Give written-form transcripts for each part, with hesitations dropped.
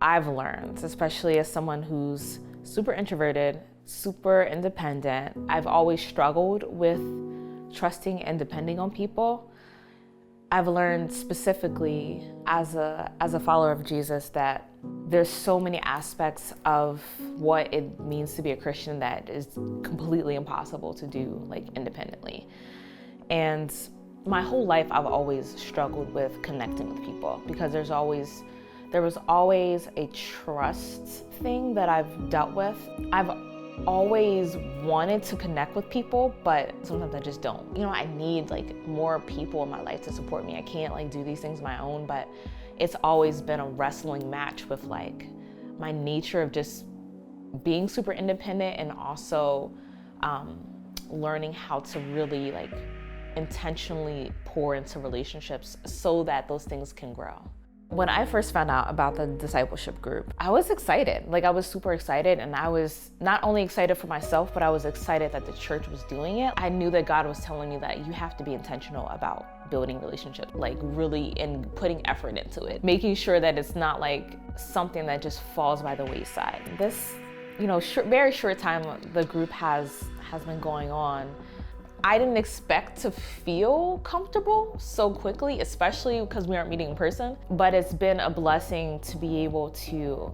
I've learned, especially as someone who's super introverted, super independent, I've always struggled with trusting and depending on people. I've learned specifically as a follower of Jesus that there's so many aspects of what it means to be a Christian that is completely impossible to do like independently. And my whole life I've always struggled with connecting with people because there was always a trust thing that I've dealt with. I've always wanted to connect with people, but sometimes I just don't. I need like more people in my life to support me. I can't like do these things on my own, but it's always been a wrestling match with like my nature of just being super independent and also learning how to really like intentionally pour into relationships so that those things can grow. When I first found out about the discipleship group, I was excited. Like I was super excited, and I was not only excited for myself, but I was excited that the church was doing it. I knew that God was telling me that you have to be intentional about building relationships, like really in putting effort into it, making sure that it's not like something that just falls by the wayside. This, very short time the group has been going on. I didn't expect to feel comfortable so quickly, especially because we aren't meeting in person, but it's been a blessing to be able to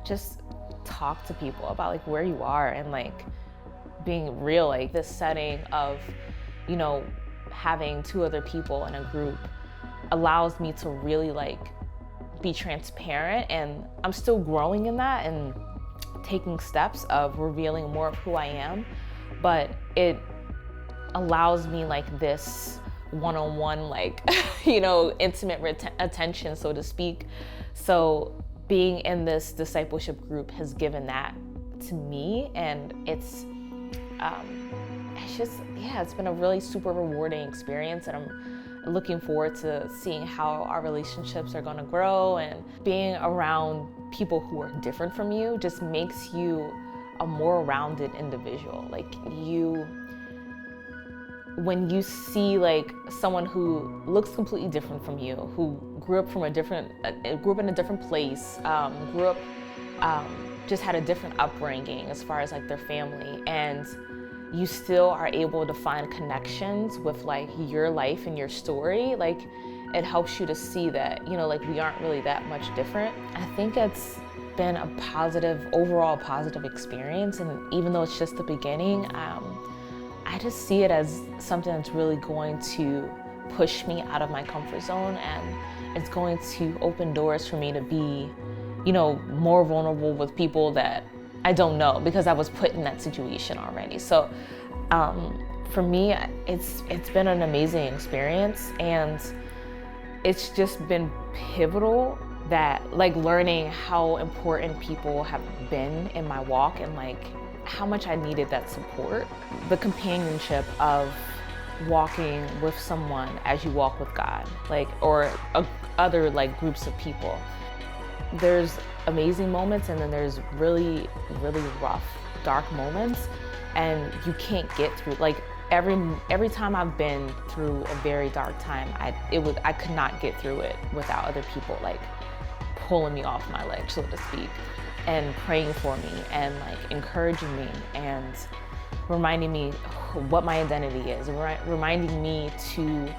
just talk to people about like where you are and like being real. Like this setting of, having two other people in a group allows me to really like be transparent, and I'm still growing in that and taking steps of revealing more of who I am, but it allows me like this one-on-one like intimate attention, so to speak. So being in this discipleship group has given that to me, and it's been a really super rewarding experience, and I'm looking forward to seeing how our relationships are going to grow. And being around people who are different from you just makes you a more rounded individual. Like when you see like someone who looks completely different from you, who grew up in a different place, just had a different upbringing as far as like their family, and you still are able to find connections with like your life and your story, like it helps you to see that, like we aren't really that much different. I think it's been a overall positive experience, and even though it's just the beginning, I just see it as something that's really going to push me out of my comfort zone, and it's going to open doors for me to be, more vulnerable with people that I don't know because I was put in that situation already. So for me, it's been an amazing experience, and it's just been pivotal that like learning how important people have been in my walk and like how much I needed that support. The companionship of walking with someone as you walk with God, or other like groups of people. There's amazing moments, and then there's really, really rough, dark moments, and you can't get through. Like every time I've been through a very dark time, I could not get through it without other people like pulling me off my ledge, so to speak, and praying for me and like encouraging me and reminding me what my identity is, reminding me to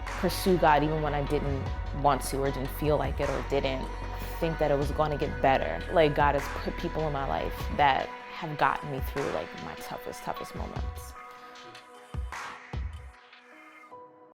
pursue God even when I didn't want to or didn't feel like it or didn't think that it was going to get better. Like God has put people in my life that have gotten me through like my toughest moments.